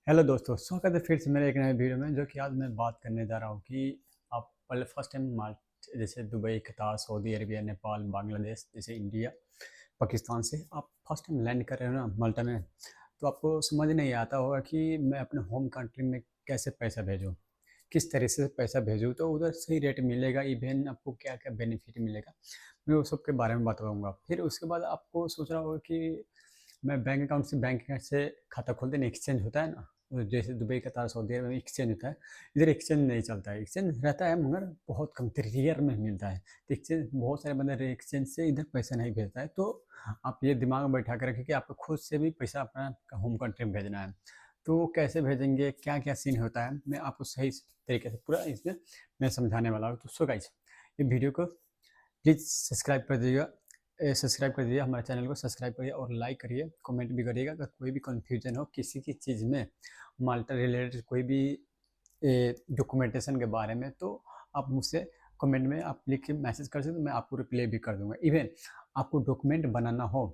Hello दोस्तों, स्वागत है फिर से मेरे एक नए वीडियो में। जो कि आज मैं बात करने जा रहा हूँ कि आप पहले फर्स्ट टाइम माल्ट जैसे दुबई, कतार, सऊदी अरेबिया, नेपाल, बांग्लादेश, जैसे इंडिया, पाकिस्तान से आप फर्स्ट टाइम लैंड कर रहे हो ना माल्टा में, तो आपको समझ नहीं आता होगा कि मैं अपने होम कंट्री में कैसे पैसा भेजूँ, किस तरह से पैसा भेजूँ तो उधर सही रेट मिलेगा, इवन आपको क्या क्या बेनिफिट मिलेगा, मैं वो सब के बारे में बताऊँगा। फिर उसके बाद आपको सोच रहा होगा कि मैं बैंक अकाउंट से बैंक अकाउंट से खाता खोलते नहीं, एक्सचेंज होता है ना, तो जैसे दुबई, कतार, सऊदी अरब में एक्सचेंज होता है। इधर एक्सचेंज नहीं चलता है, एक्सचेंज रहता है मगर बहुत कम रेयर में मिलता है। तो एक्सचेंज बहुत सारे बंदे एक्सचेंज से इधर पैसा नहीं भेजता है। तो आप ये दिमाग में बैठा कर रखिए कि आपको खुद से भी पैसा अपना होम कंट्री में भेजना है। तो कैसे भेजेंगे, क्या क्या सीन होता है, मैं आपको सही तरीके से पूरा इसमें मैं समझाने वाला हूँ। तो सो गाइस, ये वीडियो को प्लीज़ सब्सक्राइब कर दीजिएगा। सब्सक्राइब कर दीजिए, हमारे चैनल को सब्सक्राइब करिए और लाइक करिए, कमेंट भी करिएगा। अगर कोई भी कन्फ्यूजन हो किसी की चीज़ में, माल्टा रिलेटेड कोई भी डॉक्यूमेंटेशन के बारे में, तो आप मुझसे कमेंट में आप लिख के मैसेज कर सकते हो, मैं आपको रिप्लाई भी कर दूंगा। इवन आपको डॉक्यूमेंट बनाना हो,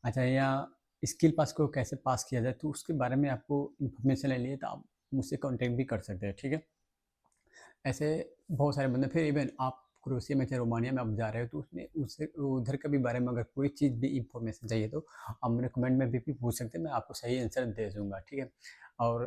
अच्छा, या स्किल पास को कैसे पास किया जाए, तो उसके बारे में आपको इन्फॉर्मेशन लेनी है तो आप मुझसे कॉन्टेक्ट भी कर सकते हैं, ठीक है। ऐसे बहुत सारे बंदे। फिर इवन आप क्रोएशिया में, चाहे रोमानिया में आप जा रहे हो, तो उसमें उससे उधर के भी बारे में अगर कोई चीज़ भी इंफॉर्मेशन चाहिए तो आप मेरे कमेंट में भी पूछ सकते हैं, मैं आपको सही आंसर दे दूंगा, ठीक है। और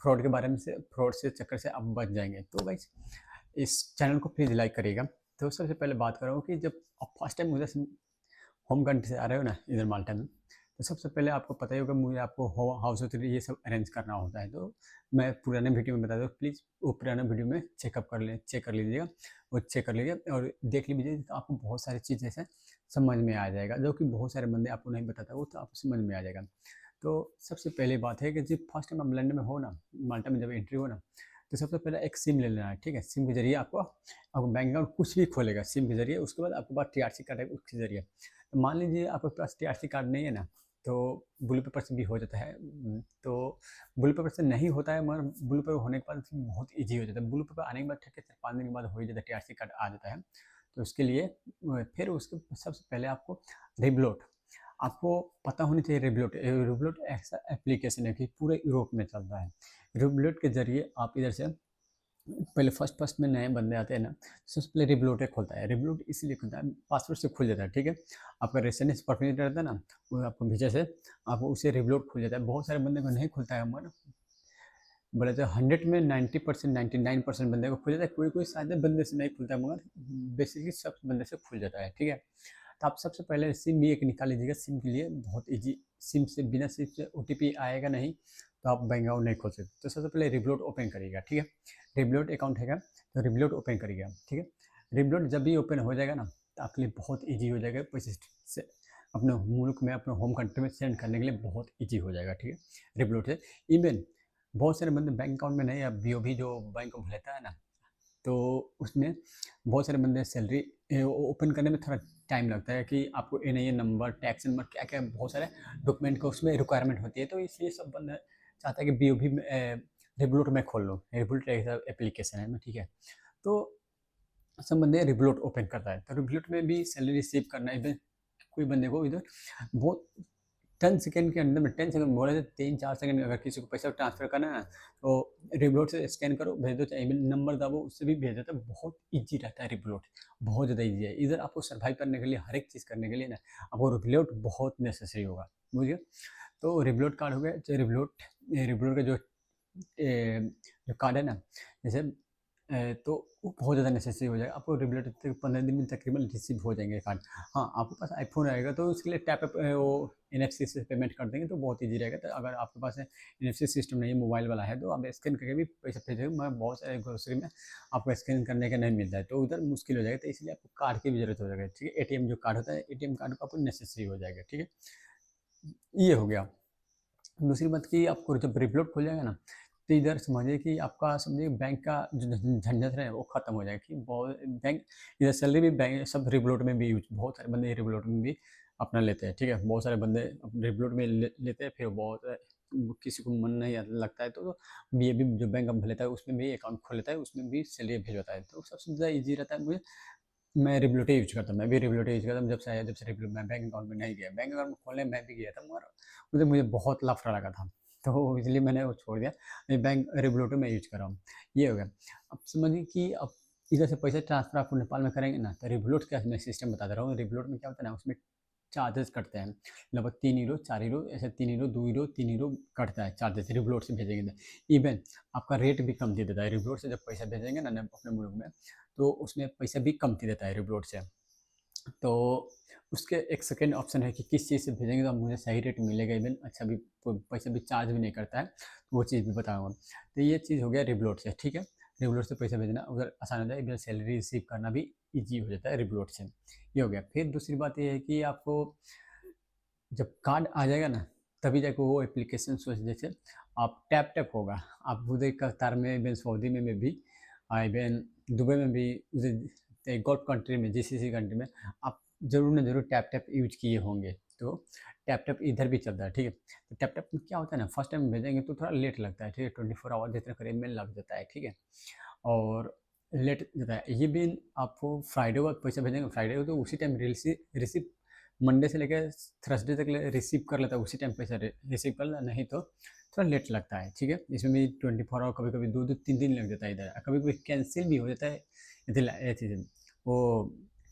फ्रॉड के बारे में से, फ्रॉड से चक्कर से आप बच जाएंगे। तो भाई इस चैनल को प्लीज़ लाइक करिएगा। तो सबसे पहले बात कर रहा हूँ कि जब आप फर्स्ट टाइम उधर से होम कंट्री से आ रहे हो ना, इधर माल्टा में, तो सबसे पहले आपको पता ही होगा मुझे आपको हाउस ऑथोरिटी ये सब अरेंज करना होता है। तो मैं पुराने वीडियो में बता दूँ, प्लीज़ वो पुराना वीडियो में चेक कर लीजिएगा, वो चेक कर लीजिएगा और देख लीजिए, तो आपको बहुत सारी चीज़ ऐसे समझ में आ जाएगा, जो कि बहुत सारे बंदे आपको नहीं बताता, वो तो आपको समझ में आ जाएगा। तो सबसे पहली बात है कि जब फर्स्ट टाइम आप लंदन में हो ना, माल्टा में जब एंट्री हो ना, तो सबसे पहले एक सिम ले लेना है, ठीक है। सिम के जरिए आपको बैंक अकाउंट कुछ भी खोलेगा सिम के जरिए। उसके बाद आपके पास टीआरसी कार्ड है, उसके जरिए। तो मान लीजिए आपके पास टीआरसी कार्ड नहीं है ना, तो ब्लू पेपर से भी हो जाता है। तो ब्लू पेपर से नहीं होता है, मगर ब्लू पेपर होने के बाद फिर बहुत ईजी हो जाता है। ब्लू पेपर आने के बाद ठीक है, 4-5 दिन के बाद हो ही जाता है, टीआरसी कार्ड आ जाता है। तो उसके लिए फिर उसके सबसे पहले आपको रिबलोट, आपको पता होनी चाहिए। रिबलोट रिबलोट ऐसा एप्लीकेशन है कि पूरे यूरोप में चलता है। रिबलोट के जरिए आप इधर से पहले फर्स्ट फर्स्ट में नए बंदे आते हैं ना, सबसे पहले रिबलोटे खोलता है। रिबलोट इसलिए खुलता है, पासवर्ड से खुल जाता है, ठीक है। आपका रेसिडेंस परमिट रहता है ना, वो आपको वीजा से आपको उसे रिबलोट खुल जाता है। बहुत सारे बंदे को नहीं खुलता है, मगर बोले तो 100 में 90%, 99% बंदे को खुल जाता है। कोई कोई शायद बंदे से नहीं खुलता है, मगर बेसिकली सब बंदे से खुल जाता है, ठीक है। तो आप सबसे पहले सिम भी एक निकाल लीजिएगा। सिम के लिए बहुत ईजी, सिम से बिना सिम से ओटीपी आएगा नहीं, तो आप बैंक अकाउंट नहीं खोल सकते। तो सबसे पहले रिबलोट ओपन करिएगा, ठीक है। रिबलोट अकाउंट है तो रिबलोट ओपन करिएगा, ठीक है। रिबलोट जब भी ओपन हो जाएगा ना, तो आपके लिए बहुत ईजी हो जाएगा पैसे से अपने मुल्क में, अपने होम कंट्री में सेंड करने के लिए बहुत ईजी हो जाएगा, ठीक है, रिबलोट से। इवन बहुत सारे बंदे बैंक अकाउंट में नहीं, अब बीओबी जो बैंक ऑफ लेता है ना, तो उसमें बहुत सारे बंदे सैलरी ओपन करने में थोड़ा टाइम लगता है कि आपको एनआईए नंबर, टैक्स नंबर, क्या क्या बहुत सारे डॉक्यूमेंट को उसमें रिक्वायरमेंट होती है। तो इसलिए सब बंदे चाहता है कि बीओबी में रिवोल्ट में खोल लो। रिवोल्ट एक एप्लीकेशन है ना, ठीक है। तो सब बंदे रिवोल्ट ओपन करता है, तो रिवोल्ट में भी सैलरी रिसीव करना है। कोई बंदे को इधर बहुत 10 सेकंड के अंदर में, 10 सेकंड बोले तो 3-4 सेकंड में अगर किसी को पैसा ट्रांसफर करना है ना, तो रिवोल्ट से स्कैन करो, भेज दो, चाहे ईमेल नंबर दबो, उससे भी भेज देता है। बहुत ईजी रहता है रिवोल्ट, बहुत ज़्यादा ईजी है। इधर आपको सर्वाइव करने के लिए, हर एक चीज़ करने के लिए ना, आपको रिवोल्ट बहुत नेसेसरी होगा, बुझिए। तो रिवोल्ट कार्ड हो गया, चाहे रिवोल्ट रिवोल्ट का जो कार्ड है ना, जैसे तो वो बहुत ज़्यादा नेसेसरी हो जाएगा आपको। रिवोल्ट 15 दिन में तकरीबन रिसीव हो जाएंगे कार्ड। हाँ, आपके पास आईफोन रहेगा तो उसके लिए वो एनएफसी से पेमेंट कर देंगे, तो बहुत ईजी रहेगा। तो अगर आपके पास एनएफसी सिस्टम नहीं है, मोबाइल वाला है, तो आप स्कैन करके भी पैसा भेजेंगे, मगर बहुत सारे ग्रोसरी में आपको स्कैन करने का नहीं मिलता है, तो उधर मुश्किल हो जाएगा। तो इसलिए आपको कार्ड की भी जरूरत हो जाएगा, ठीक है। एटीएम जो कार्ड होता है, एटीएम कार्ड को आपको नेसेसरी हो जाएगा, ठीक है। ये हो गया। दूसरी बात कि आपको जब रिवोल्ट खुल जाएगा ना, तो इधर समझिए कि आपका, समझिए बैंक का जो झंझट है वो खत्म हो जाएगा। कि बहुत बैंक इधर सैलरी भी बैंक सब रिवोल्ट में भी यूज, बहुत सारे बंदे रिवोल्ट में भी अपना लेते हैं, ठीक है। बहुत सारे बंदे रिवोल्ट में लेते हैं। फिर बहुत किसी को मन नहीं लगता है तो ये भी जो बैंक अप लेता है उसमें भी अकाउंट खोल लेता है, उसमें भी सैलरी भेजता है। तो सबसे ज़्यादा ईजी रहता है मुझे, मैं रिवोल्ट ही यूज करता हूँ। मैं भी रिवोल्ट यूज करता हूँ। जब से आया, जब से रिवोल्ट, मैं बैंक अकाउंट में नहीं गया, बैंक अकाउंट में खोलने मैं भी गया था, मगर उधर मुझे बहुत लफड़ा लगा था। तो इसलिए मैंने वो छोड़ दिया। मैं बैंक रिवोलूट में यूज कर रहा हूँ। ये हो गया। अब समझिए कि अब इधर से पैसा ट्रांसफ़र आप नेपाल में करेंगे ना, तो रिवोलूट का मैं सिस्टम बता दे रहा हूँ। रिवोलूट में क्या होता है ना, उसमें चार्जेस कटते हैं, लगभग 3 यूरो 4 यूरो, ऐसे 3 यूरो 2 यूरो 3 यूरो कटता है चार्जेस रिवोलूट से भेजेंगे तो। इवन आपका रेट भी कम दे देता है रिवोलूट से। जब पैसा भेजेंगे ना अपने मुल्क में, तो उसमें पैसा भी कम दे देता है रिवोलूट से। तो उसके एक सेकंड ऑप्शन है कि किस चीज़ से भेजेंगे तो मुझे सही रेट मिलेगा, इवन अच्छा भी, पैसा भी चार्ज भी नहीं करता है, तो वो चीज़ भी बताऊँगा। तो ये चीज़ हो गया रिवोलूट से, ठीक है। रिवोलूट से पैसा भेजना उधर आसान हो जाए, इधर सैलरी रिसीव करना भी ईजी हो जाता है रिवोलूट से। ये हो गया। फिर दूसरी बात ये है कि आपको जब कार्ड आ जाएगा ना, तभी जाके वो एप्लीकेशन सोच, जैसे आप टैप टैप होगा, आप उधर कतार में, इवन सऊदी में भी, इवन दुबई में भी, उधर गल्फ कंट्री में, जीसीसी कंट्री में आप जरूर ना जरूर टैप टैप यूज किए होंगे। तो टैप टैप इधर भी चलता है, ठीक है। तो टैप टैप में क्या होता है ना, फर्स्ट टाइम भेजेंगे तो थोड़ा लेट लगता है, ठीक है, 24 आवर जितना करीब में लग जाता है, ठीक है। और लेट जाता है ये भी। आपको फ्राइडे को पैसा भेजेंगे, फ्राइडे को तो उसी टाइम रिसीव, मंडे से लेकर थर्सडे तक रिसीव कर लेता है, उसी टाइम पैसा रिसीव कर लेता, नहीं तो थोड़ा लेट लगता है, ठीक है। इसमें भी 24 आवर, कभी कभी 2-2 3 दिन लग जाता है इधर, कभी कभी कैंसिल भी हो जाता है इधर, ये चीज़ वो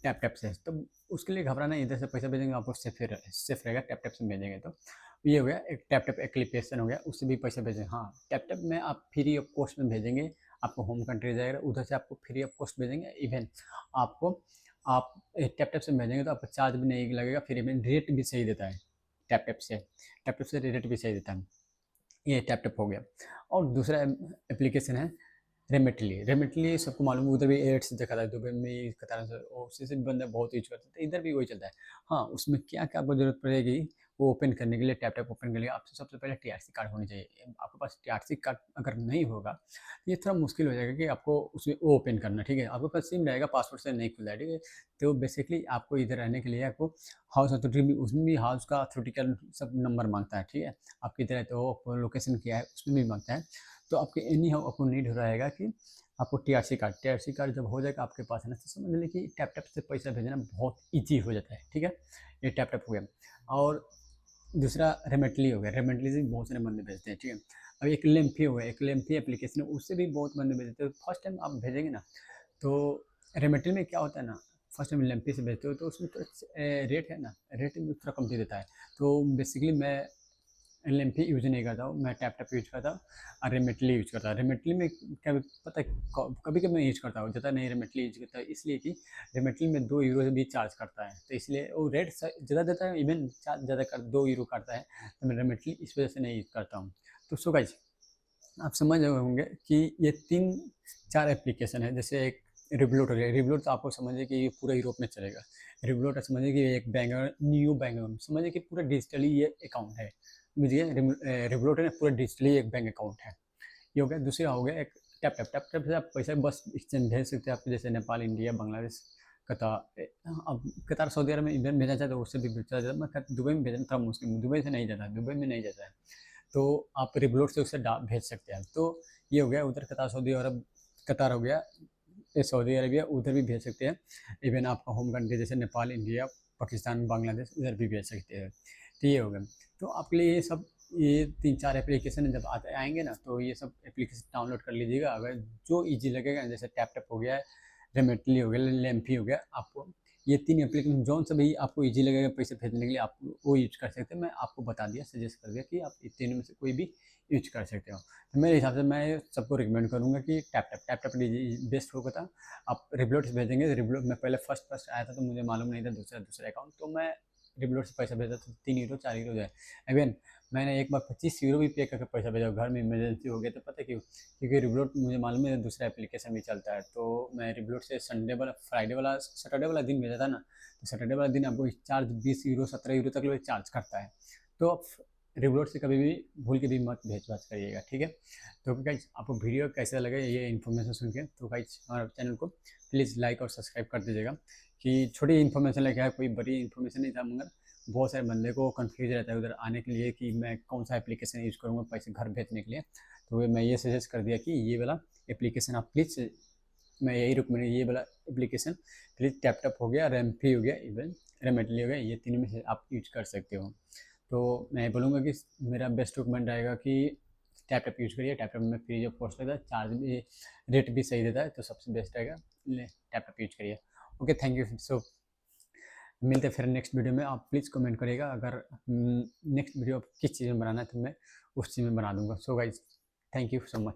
टैप टैप से। तो उसके लिए घबराना, इधर से पैसा भेजेंगे आपको सेफ रहेगा, टैप टैप से भेजेंगे तो। ये हो गया एक टैप टैप एप्लीकेशन हो गया, उससे भी पैसा भेजेंगे। हाँ, टैप टैप में आप फ्री ऑफ कॉस्ट में भेजेंगे, आपको होम कंट्री जाएगा, उधर से आपको फ्री ऑफ कॉस्ट भेजेंगे। इवन आपको, आप टैप टैप से भेजेंगे तो आपको चार्ज भी नहीं लगेगा, फिर इवन रेट भी सही देता है टैप टैप से। टैप टैप से रेट भी सही देता है। ये टैप टैप हो गया। और दूसरा एप्लीकेशन है रेमिटली। रेमिटली सबको मालूम है, उधर भी एड्स दिखा था दुबई में, कतार से, उसी से बंदा बहुत यूज करते थे, इधर भी वही चलता है। हाँ, उसमें क्या क्या आपको जरूरत पड़ेगी वो ओपन करने के लिए, टैप टैप ओपन करने के लिए आपसे सबसे पहले टीआरसी कार्ड होनी चाहिए। आपके पास टीआरसी कार्ड अगर नहीं होगा, ये थोड़ा मुश्किल हो जाएगा कि आपको उसमें वो ओपन करना, ठीक है। आपके पास सिम रहेगा, पासवर्ड से नहीं खुलता है, ठीक है। तो बेसिकली आपको इधर रहने के लिए आपको हाउस अथॉरिटी भी, उसमें भी हाउस का अथॉरिटिकल सब नंबर मांगता है, ठीक है। आप किधर रहते हो, लोकेशन क्या है, उसमें भी मांगता है। तो आपके एनी हाउ आपको नीड हो रहेगा कि आपको टीआरसी कार्ड जब हो जाएगा आपके पास है ना, तो समझ लें कि टैप टैप से पैसा भेजना बहुत ईजी हो जाता है, ठीक है। ये टैप टैप हो गया। और दूसरा रेमेटली हो गया। रेमेटली से बहुत सारे बंदे भेजते हैं, ठीक है। अब एक लेम्फी हो गया, एक लेम्फी एप्लीकेशन है, उससे भी बहुत बंदे भेजते हैं। फर्स्ट टाइम आप भेजेंगे ना, तो रेमेटली में क्या होता है ना, फर्स्ट टाइम लेम्फी से भेजते हो तो उसमें तो रेट है ना, रेट भी थोड़ा कम दे देता है। तो बेसिकली मैं एलएमपी यूज नहीं करता हूँ, मैं टैप टैप यूज करता हूँ और रेमेटली यूज करता हूँ। रेमेटली में क्या पता है, कभी कभी मैं यूज करता हूँ, ज़्यादा नहीं रेमेटली यूज करता है, इसलिए कि रेमेटली में 2 यूरो से भी चार्ज करता है, तो इसलिए वो रेट ज़्यादा देता है, इवन चार्ज ज़्यादा कर 2 यूरो काटता है, तो मैं रेमेटली इस वजह से नहीं यूज करता हूँ। तो सो गाइस, आप समझ रहे होंगे कि ये 3-4 एप्लीकेशन है। जैसे एक रिवोलूट हो गया, रिवोलूट तो आपको समझिए कि ये पूरा यूरोप में चलेगा। रिवोलूट समझिए कि एक बैंक है, न्यू बैंक है, समझिए कि पूरा डिजिटली ये अकाउंट है, मुझे रिवोलूट है ना, पूरा डिजिटली एक बैंक अकाउंट है। ये हो गया। दूसरा हो गया एक टैप टैप। टैप टैप से आप पैसा बस एक्सचेंज भेज सकते हैं, आप जैसे नेपाल, इंडिया, बांग्लादेश, कतार। अब कतार सऊदी अरब में इधर भेजा जाए तो उससे भी भेजा जाता है। मैं दुबई में भेजना थोड़ा मुश्किल, दुबई से नहीं जाता है, दुबई में नहीं जाता है, तो आप रिवोलूट से उसे भेज सकते हैं। तो ये हो गया उधर कतार सऊदी अरब, कतार हो गया, ये सऊदी अरबिया, उधर भी भेज सकते हैं। इवन आपका होम कंट्री जैसे नेपाल, इंडिया, पाकिस्तान, बांग्लादेश, उधर भी भेज सकते हैं। तो ये हो गया। तो आपके लिए ये सब, ये 3-4 एप्लीकेशन जब आते आएंगे ना, तो ये सब एप्लीकेशन डाउनलोड कर लीजिएगा। अगर जो ईजी लगेगा, जैसे टैप टैप हो गया, रेमेटली हो गया, लेम्फी हो गया, आपको ये 3 एप्लीकेशन जौन सा भी आपको ईजी लगेगा पैसे भेजने के लिए, आप वो यूज कर सकते हैं। मैं आपको बता दिया, सजेस्ट कर दिया कि आप इन तीनों में से कोई भी यूज कर सकते हो। तो मेरे हिसाब से मैं सबको रिकमेंड करूँगा कि टैप टैप बेस्ट होगा था। आप रिवोलूट से भेजेंगे, रिवोलूट में पहले फर्स्ट आया था तो मुझे मालूम नहीं था, दूसरा अकाउंट, तो मैं रिवोलूट से पैसा भेजा था, 3 यूरो 4 यूरो जाए। इवन मैंने एक बार 25 यूरो भी पे करके पैसा भेजा, घर में इमरजेंसी हो गया, तो पता क्यों, क्योंकि रिवोलूट मुझे मालूम है दूसरा एप्लीकेशन भी चलता है, तो मैं रिवोलूट से संडे वाला, फ्राइडे वाला, सैटरडे वाला दिन भेजा था ना, तो सैटरडे वाला दिन आपको चार्ज 20 यूरो 17 यूरो तक लोग चार्ज करता है। तो आप रिवोलूट से कभी भी भूल के भी मत भेज भाज करिएगा, ठीक है। तो गाइज, आपको वीडियो कैसा लगा ये इन्फॉर्मेशन सुन के, तो गाइज हमारे चैनल को प्लीज़ लाइक और सब्सक्राइब कर दीजिएगा। कि छोटी इन्फॉर्मेशन लेके आया, कोई बड़ी इन्फॉर्मेशन नहीं था, मगर बहुत सारे बंदे को कंफ्यूज रहता है उधर आने के लिए कि मैं कौन सा एप्लीकेशन यूज़ करूँगा पैसे घर भेजने के लिए। तो मैं ये सजेस्ट कर दिया कि ये वाला एप्लीकेशन आप प्लीज़, मैं यही रिकमेंड, ये वाला एप्लीकेशन प्लीज़, टैप टैप हो गया, रेम्फी हो गया, इवन रेमेटली हो गया, ये तीनों में से आप यूज कर सकते हो। तो मैं बोलूँगा कि मेरा बेस्ट रिकमेंड रहेगा कि टैप टैप यूज़ करिए। टैप टैप में फ्री ऑफ कॉस्ट रहता है, चार्ज भी, रेट भी सही देता है, तो सबसे बेस्ट रहेगा टैप टैप यूज़ करिए। Okay, thank you. सो मिलते हैं फिर नेक्स्ट वीडियो में। आप प्लीज़ कमेंट करिएगा, अगर नेक्स्ट वीडियो किस चीज़ में बनाना है तो मैं उस चीज़ में बना दूँगा। So guys, thank you so much.